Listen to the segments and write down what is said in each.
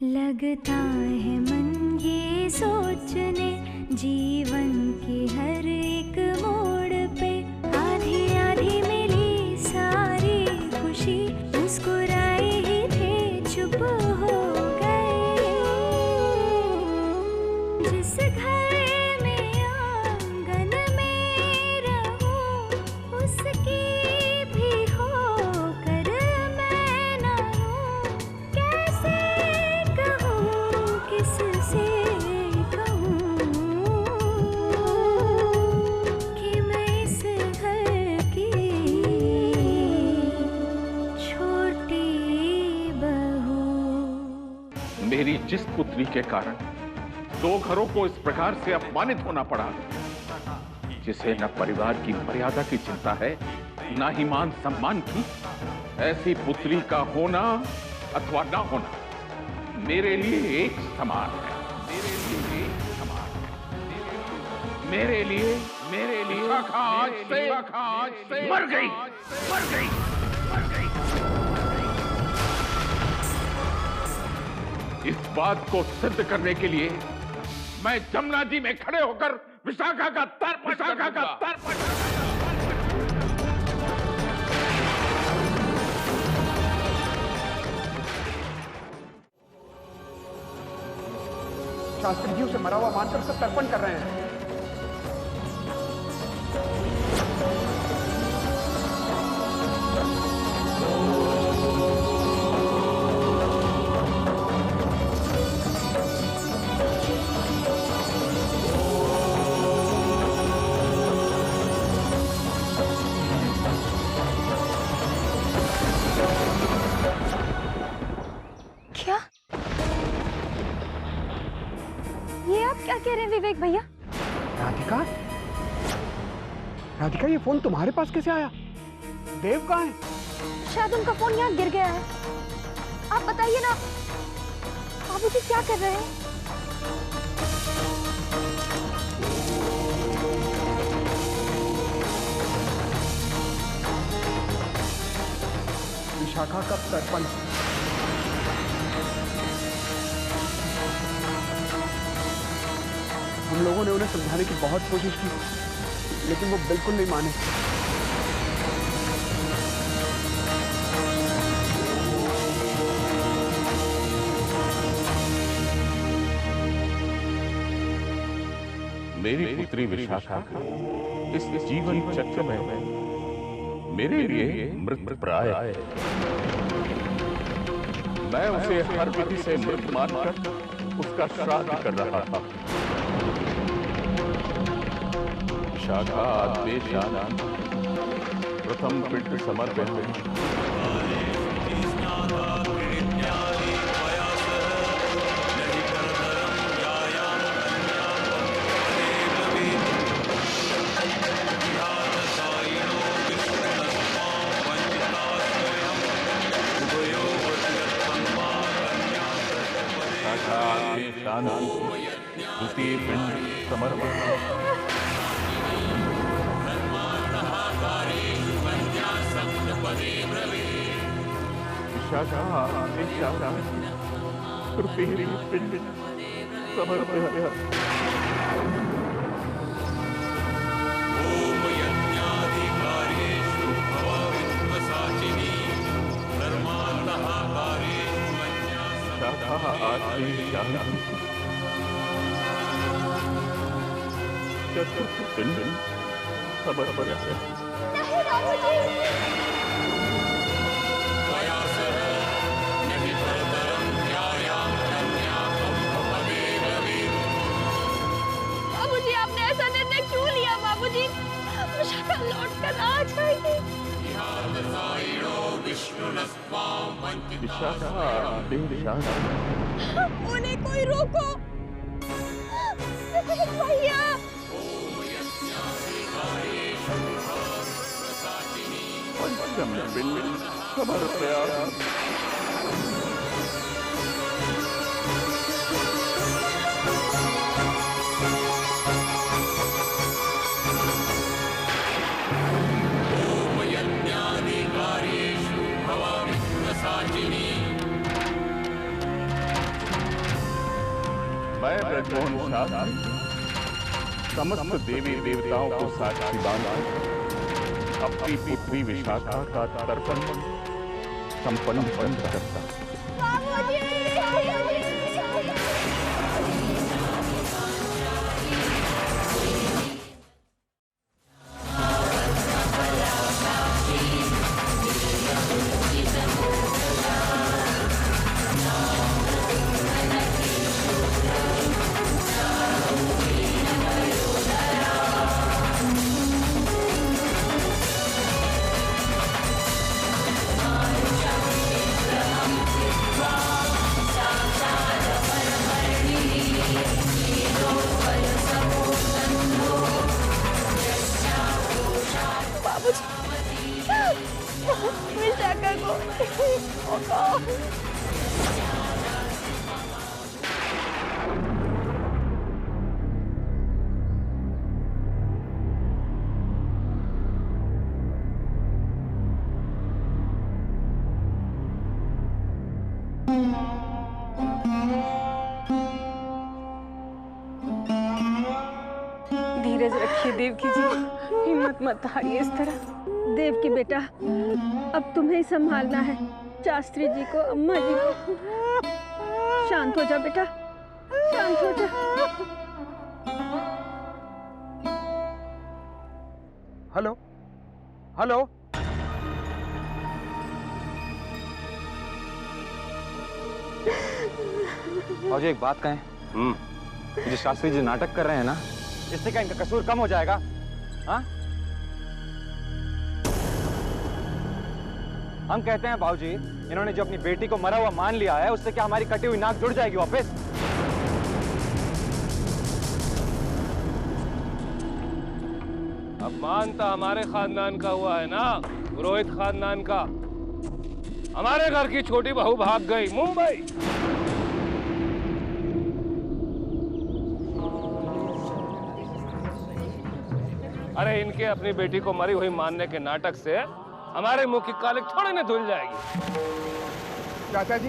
लगता है मन ये सोचने जीवन के हर एक मोड़ पे आधी आधी मिली सारी खुशी मुस्कुराए ही थे चुप हो गए। जिस घर में आंगन में रहूं उसकी भी होकर मैं ना हूं। कैसे कहूं किससे कहूं कि मैं इस घर की छोटी बहू। मेरी जिस पुत्री के कारण 2 घरों को इस प्रकार से अपमानित होना पड़ा, जिसे न परिवार की मर्यादा की चिंता है न ही मान सम्मान की, ऐसी पुत्री का होना अथवा न होना मेरे लिए एक समान है। मेरे लिए विशाखा आज से मर गई। इस बात को सिद्ध करने के लिए मैं जमुना जी में खड़े होकर विशाखा का तर्पण शास्त्री जी उसे मरा हुआ मानकर उसका तर्पण कर रहे हैं। क्या? ये आप क्या कह रहे हैं विवेक भैया? राधिका, राधिका ये फोन तुम्हारे पास कैसे आया? देव कहाँ है? शायद उनका फोन यहाँ गिर गया है। आप बताइए ना बाबूजी क्या कर रहे हैं? विशाखा का तर्पण। हम लोगों ने उन्हें समझाने की बहुत कोशिश की, लेकिन वो बिल्कुल नहीं माने। मेरी पुत्री विशाखा इस जीवन चक्र में मेरे लिए मृत प्राय है। मैं उसे हर विधि से मृत मानकर उसका श्राद्ध कर रहा था। विशाखा आदेशान प्रथम पिंड समर्पण। द्वितीय पिंड समर्पण। विशाखा तृतीय पिंड समर्पण। चतुर्थ पिंड समर्पण। नहीं बाबूजी। बाबूजी आपने ऐसा निर्णय क्यों लिया? बाबूजी विशाखा लौट कर आ जाएगी। उन्हें कोई रोको भैया। पंचम पिंड समर्पण। मैं ब्रजमोहन शास्त्री समस्त देवी देवताओं को साक्षी बांधकर अपनी पुत्री विशाखा का तर्पण संपन्न करता हूं। विशाखा को धीरज रखिए देवकी जी, हिम्मत मत हारिए इस तरह। देवकी बेटा, अब तुम्हें ही संभालना है शास्त्री जी को, अम्मा जी को। शांत हो जा बेटा, शांत हो जा। हेलो हेलो, और जो एक बात कहें, जो शास्त्री जी नाटक कर रहे हैं ना, इससे क्या इनका कसूर कम हो जाएगा? हाँ, हम कहते हैं बाबूजी, इन्होंने जो अपनी बेटी को मरा हुआ मान लिया है, उससे क्या हमारी कटी हुई नाक जुड़ जाएगी वापस? अपमान तो हमारे खानदान का हुआ है ना, पुरोहित खानदान का। हमारे घर की छोटी बहू भाग गई मुंबई। अरे इनके अपनी बेटी को मरी हुई मानने के नाटक से हमारे मुंह की कालिक थोड़ी न धुल जाएगी। चाचा जी,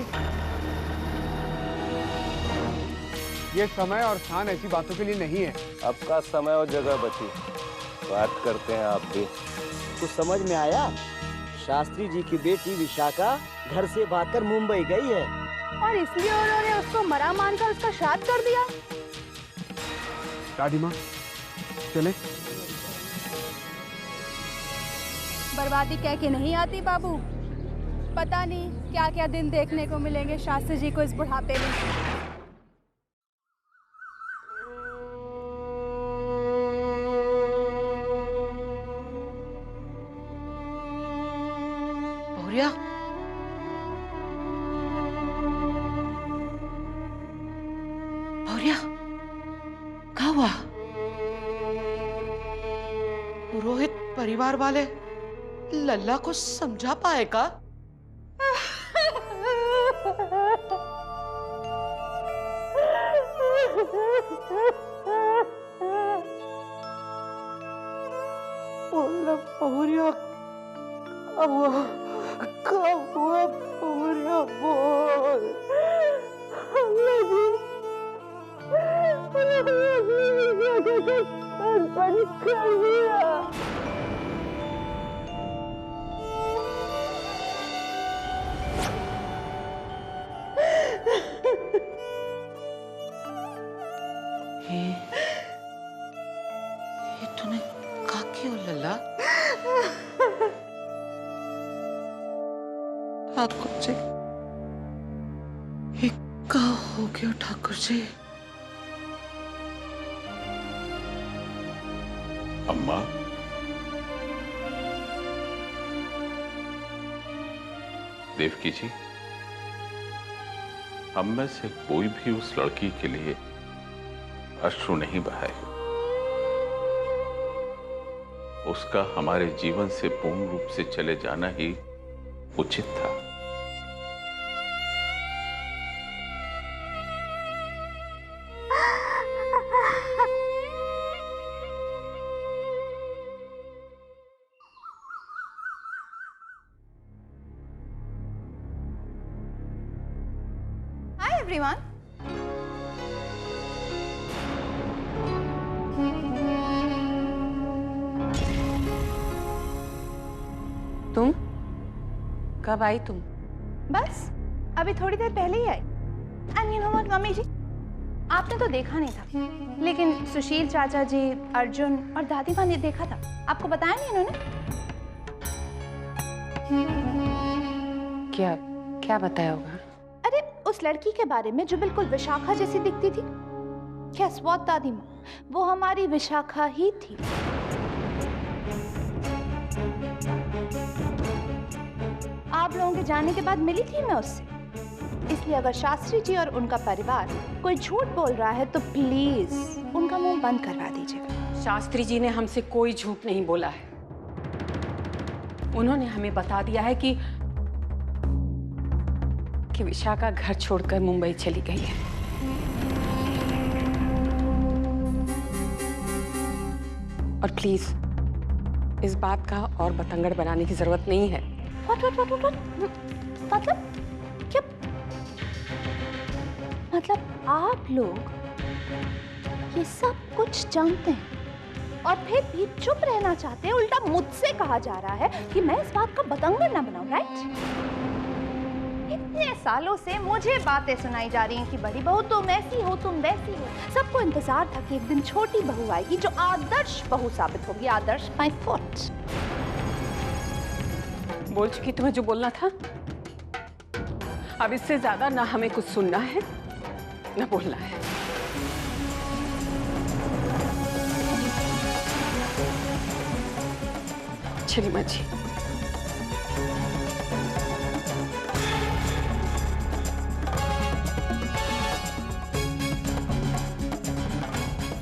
ये समय और स्थान ऐसी बातों के लिए नहीं है। अब का समय और जगह बची, बात करते हैं आप भी। कुछ समझ में आया? शास्त्री जी की बेटी विशाखा घर से भागकर मुंबई गई है और इसलिए उन्होंने उसको मरा मानकर उसका श्राद्ध कर दिया। दादी माँ, चले? बर्बादी कह के नहीं आती बाबू। पता नहीं क्या क्या दिन देखने को मिलेंगे शास्त्री जी को इस बुढ़ापे में। बहुरिया, बहुरिया, क्या हुआ? पुरोहित परिवार वाले लल्ला को समझा पाएगा? बोला बहुरिया, कब हुआ बहुरिया, बोल। ये तूने कहा क्यों लल्ला? ठाकुर जी, ये क्या हो गया ठाकुर जी? अम्मा, देवकी जी, हम में से कोई भी उस लड़की के लिए अश्रु नहीं बहाए। उसका हमारे जीवन से पूर्ण रूप से चले जाना ही उचित था। Hi everyone. कब आई तुम? बस अभी थोड़ी देर पहले ही आई। And you know what mummy ji, आपने तो देखा नहीं था, लेकिन सुशील चाचा जी, अर्जुन और दादी माँ ने देखा था। आपको बताया नहीं इन्होंने? क्या क्या बताया होगा? अरे उस लड़की के बारे में जो बिल्कुल विशाखा जैसी दिखती थी। Guess what, दादी माँ, वो हमारी विशाखा ही थी। आप लोगों के जाने के बाद मिली थी मैं उससे। इसलिए अगर शास्त्री जी और उनका परिवार कोई झूठ बोल रहा है तो प्लीज उनका मुंह बंद करवा दीजिएगा। शास्त्री जी ने हमसे कोई झूठ नहीं बोला है। उन्होंने हमें बता दिया है कि विशाखा घर छोड़कर मुंबई चली गई है। और प्लीज इस बात का और बतंगड़ बनाने की जरूरत नहीं है। What? मतलब क्या? मतलब आप लोग ये सब कुछ जानते हैं और फिर भी चुप रहना चाहते हैं। उल्टा मुझसे कहा जा रहा है कि मैं इस बात का बतंगड़ ना बनाऊं, राइट? इतने सालों से मुझे बातें सुनाई जा रही हैं कि बड़ी बहू तुम ऐसी हो, तुम वैसी हो। सबको इंतजार था कि एक दिन छोटी बहू आएगी जो आदर्श बहू साबित होगी। आदर्श माय फुट। बोल चुकी तुम्हें जो बोलना था। अब इससे ज्यादा ना हमें कुछ सुनना है ना बोलना है। चलिए माँ जी।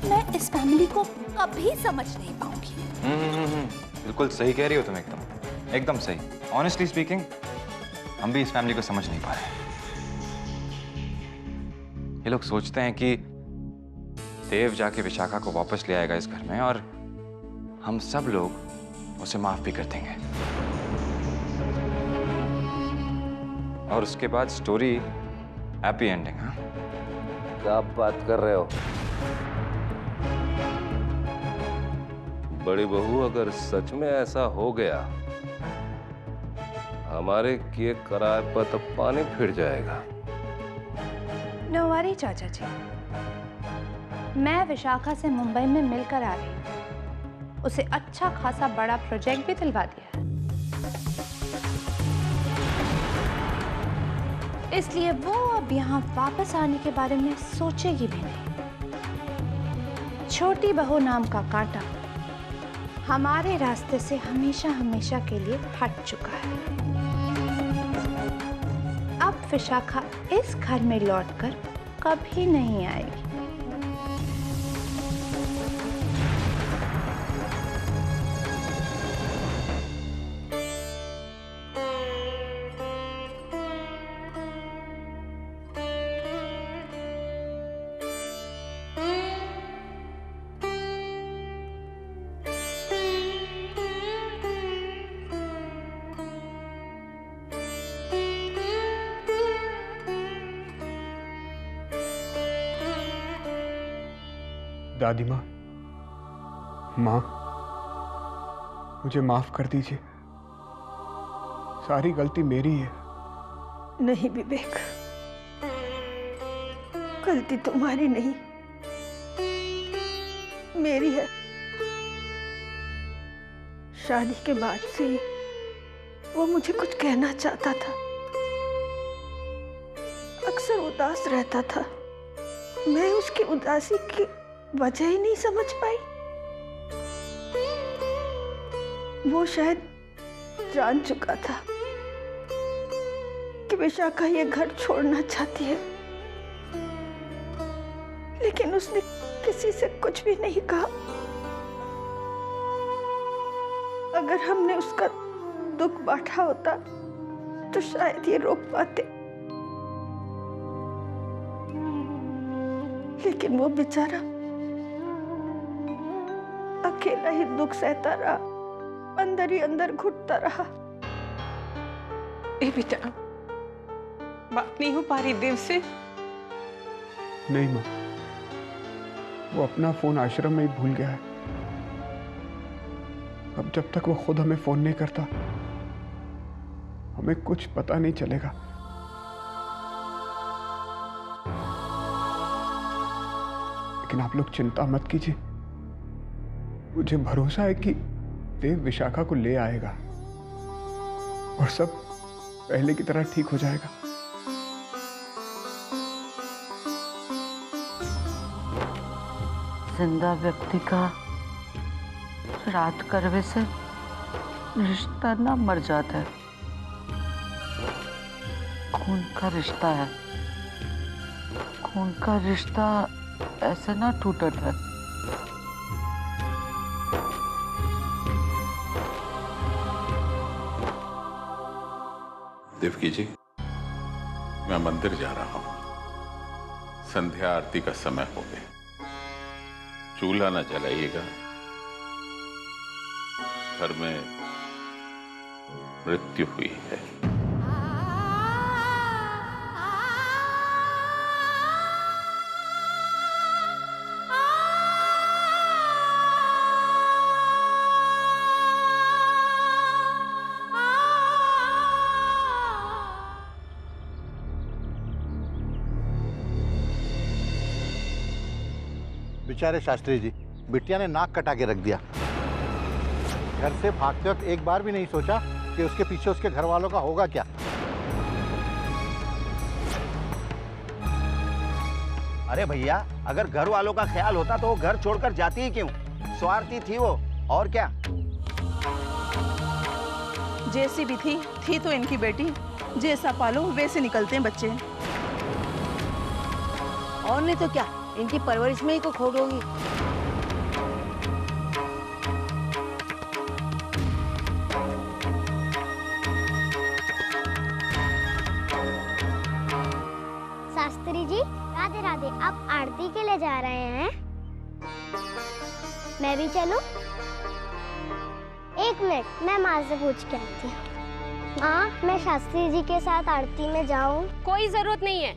मैं इस फैमिली को कभी समझ नहीं पाऊंगी। बिल्कुल सही कह रही हो तुम, एकदम सही। ऑनेस्टली स्पीकिंग, हम भी इस फैमिली को समझ नहीं पा रहे। ये लोग सोचते हैं कि देव जाके विशाखा को वापस ले आएगा इस घर में और हम सब लोग उसे माफ भी कर देंगे, और उसके बाद स्टोरी हैप्पी एंडिंग। हाँ, क्या बात कर रहे हो? बड़ी बहू, अगर सच में ऐसा हो गया, हमारे किए कराए पर तो पानी फिर जाएगा। नो वरी चाचा जी, मैं विशाखा से मुंबई में मिलकर आ रही हूँ। उसे अच्छा खासा बड़ा प्रोजेक्ट भी दिलवा दिया है, इसलिए वो अब यहाँ वापस आने के बारे में सोचेगी भी नहीं। छोटी बहू नाम का कांटा हमारे रास्ते से हमेशा हमेशा के लिए हट चुका है। अब विशाखा इस घर में लौटकर कभी नहीं आएगी। दादी माँ, मुझे माफ कर दीजिए। सारी गलती मेरी है। नहीं विवेक, गलती तुम्हारी नहीं, मेरी है। शादी के बाद से वो मुझे कुछ कहना चाहता था, अक्सर उदास रहता था। मैं उसकी उदासी की वजह ही नहीं समझ पाई। वो शायद जान चुका था कि विशाखा ये घर छोड़ना चाहती है, लेकिन उसने किसी से कुछ भी नहीं कहा। अगर हमने उसका दुख बांटा होता तो शायद ये रोक पाते, लेकिन वो बेचारा अकेला ही दुख सहता रहा, अंदर ही अंदर घुटता रहा। ए बेटा, बात नहीं हो पा रही देव से? नहीं माँ, वो अपना फोन आश्रम में ही भूल गया है। अब जब तक वो खुद हमें फोन नहीं करता, हमें कुछ पता नहीं चलेगा। लेकिन आप लोग चिंता मत कीजिए, मुझे भरोसा है कि देव विशाखा को ले आएगा और सब पहले की तरह ठीक हो जाएगा। जिंदा व्यक्ति का श्राद्ध करने से रिश्ता ना मर जाता है, खून का रिश्ता है। खून का रिश्ता ऐसे ना टूटता है। देवकी जी, मैं मंदिर जा रहा हूं। संध्या आरती का समय हो गया। चूल्हा न जलाइएगा, घर में मृत्यु हुई है। बेचारे शास्त्री जी, बिटिया ने नाक कटा के रख दिया। घर से भागते वक्त एक बार भी नहीं सोचा कि उसके पीछे उसके घर वालों का होगा क्या। अरे भैया, अगर घर वालों का ख्याल होता तो वो घर छोड़कर जाती ही क्यों? स्वार्थी थी वो, और क्या। जैसी भी थी तो इनकी बेटी। जैसा पालो वैसे निकलते हैं बच्चे। और नहीं तो क्या, इनकी परवरिश में ही को खोट होगी। शास्त्री जी, राधे राधे। आप आरती के लिए जा रहे हैं? मैं भी चलूं? एक मिनट, मैं माँ से पूछ के आती हूँ। माँ, मैं शास्त्री जी के साथ आरती में जाऊं? कोई जरूरत नहीं है।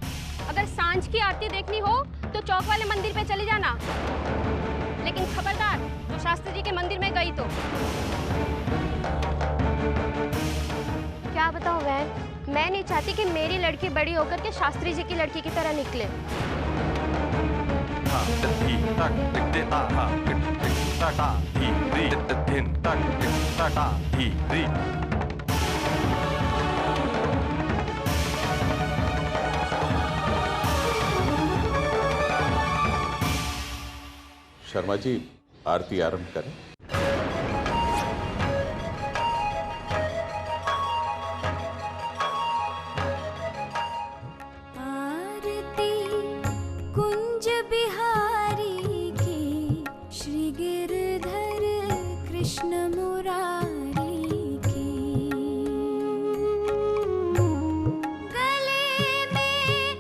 अगर सांझ की आरती देखनी हो तो चौक वाले मंदिर पे चले जाना, लेकिन खबरदार जो शास्त्री जी के मंदिर में गई तो। क्या बताऊं बहन, मैं नहीं चाहती कि मेरी लड़की बड़ी होकर के शास्त्री जी की लड़की की तरह निकले। शर्मा जी, आरती आरंभ करें। आरती कुंज बिहारी की, श्री गिरधर कृष्ण मुरारी की। गले में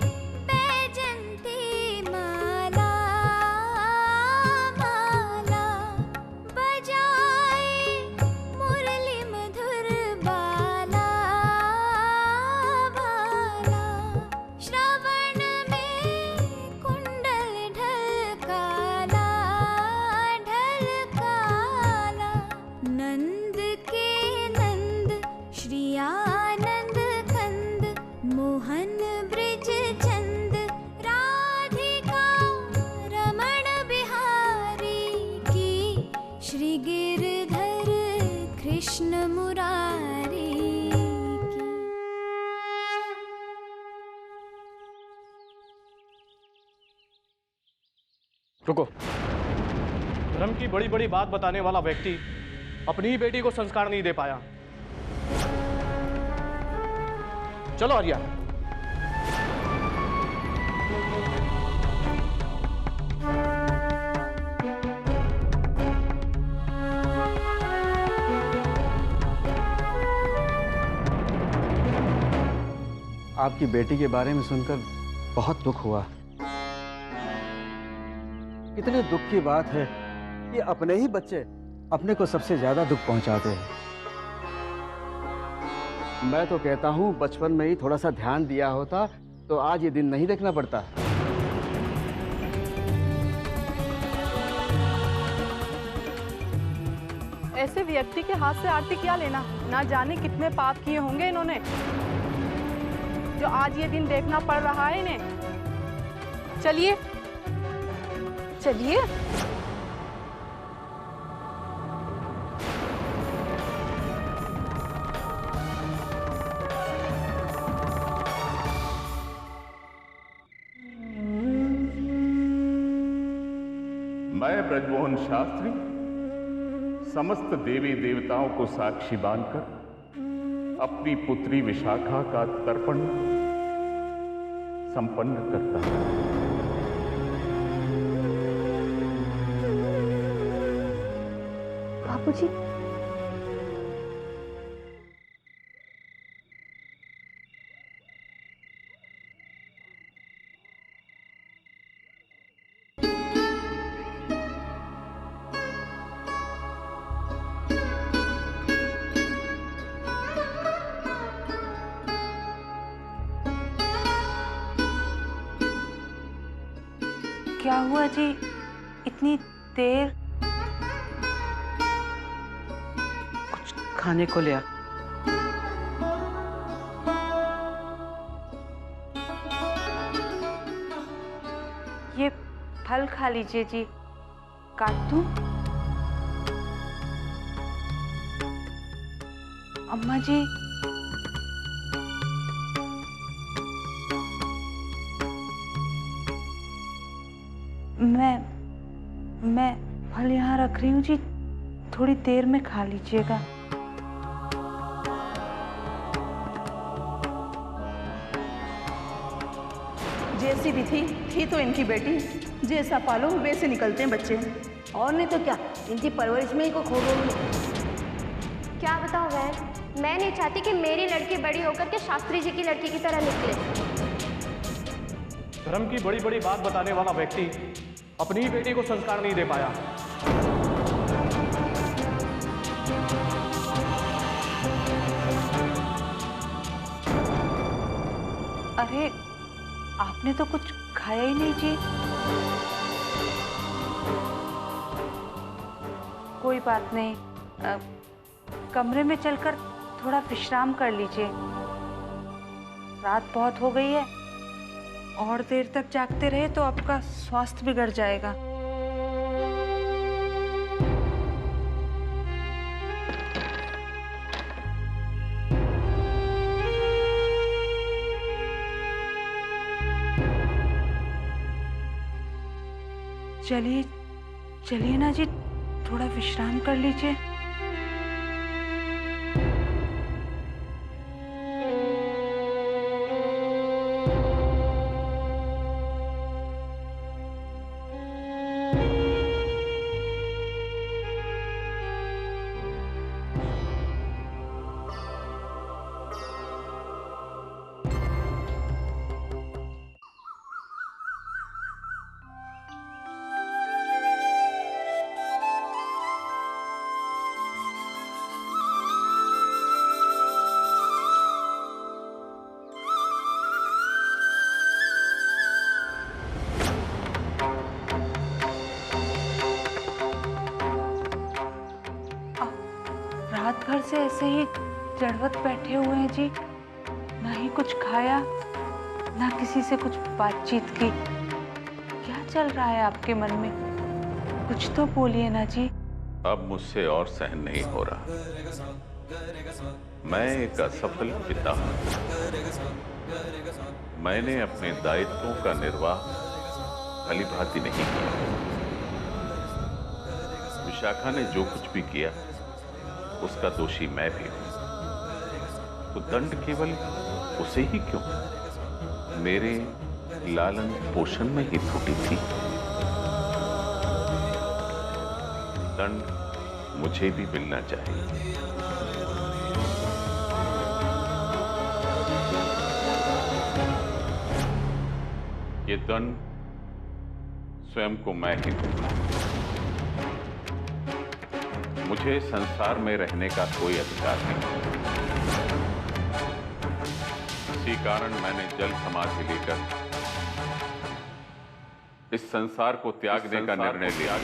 बैजंती माला, माला बजाए मुरली मधुर बाला, बाला। श्रवण में कुंडल ढलकाला, ढलकाला। नंद के नंद श्री आनंद कंद, मोहन ब्रिज चंद, राधिका रमण बिहारी की, श्री गिरधर कृष्ण मुरारी की। रुको। धर्म की बड़ी बड़ी बात बताने वाला व्यक्ति अपनी ही बेटी को संस्कार नहीं दे पाया। चलो आर्या। आपकी बेटी के बारे में सुनकर बहुत दुख हुआ। इतने दुख की बात है कि अपने ही बच्चे अपने को सबसे ज्यादा दुख पहुंचाते हैं। मैं तो कहता हूं बचपन में ही थोड़ा सा ध्यान दिया होता तो आज ये दिन नहीं देखना पड़ता। ऐसे व्यक्ति के हाथ से आरती क्या लेना? ना जाने कितने पाप किए होंगे इन्होंने, जो आज ये दिन देखना पड़ रहा है इन्हें। चलिए चलिए। मैं ब्रजमोहन शास्त्री समस्त देवी देवताओं को साक्षी बांधकर अपनी पुत्री विशाखा का तर्पण संपन्न करता हूं। बाबूजी, क्या हुआ जी, इतनी देर? कुछ खाने को लिया। ये फल खा लीजिए जी। काट दूं? अम्मा जी, मैं फल यहाँ रख रही हूँ जी, थोड़ी देर में खा लीजिएगा। जैसी भी थी तो इनकी बेटी। जैसा पालो वैसे निकलते हैं बच्चे। और नहीं तो क्या, इनकी परवरिश में ही को खोडोगी। क्या बताऊं बहन, मैं नहीं चाहती कि मेरी लड़की बड़ी होकर के शास्त्री जी की लड़की की तरह निकले। धर्म की बड़ी बड़ी बात बताने वाला व्यक्ति अपनी ही बेटी को संस्कार नहीं दे पाया। अरे आपने तो कुछ खाया ही नहीं जी। कोई बात नहीं, कमरे में चलकर थोड़ा विश्राम कर लीजिए। रात बहुत हो गई है, और देर तक जागते रहे तो आपका स्वास्थ्य बिगड़ जाएगा। चलिए चलिए ना जी, थोड़ा विश्राम कर लीजिए। रात भर से ऐसे ही जड़वत बैठे हुए हैं जी, ना ही कुछ खाया, ना किसी से कुछ बातचीत की। क्या चल रहा है आपके मन में? कुछ तो बोलिए ना जी। अब मुझसे और सहन नहीं हो रहा। मैं एक असफल पिता हूं। मैंने अपने दायित्वों का निर्वाह भलीभांति नहीं किया। विशाखा ने जो कुछ भी किया उसका दोषी मैं भी हूं। तो दंड केवल उसे ही क्यों? मेरे लालन पोषण में ही त्रुटि थी। दंड मुझे भी मिलना चाहिए। ये दंड स्वयं को मैं ही दूंगा। मुझे संसार में रहने का कोई अधिकार नहीं। इसी कारण मैंने जल समाधि लेकर इस संसार को त्यागने का निर्णय लिया।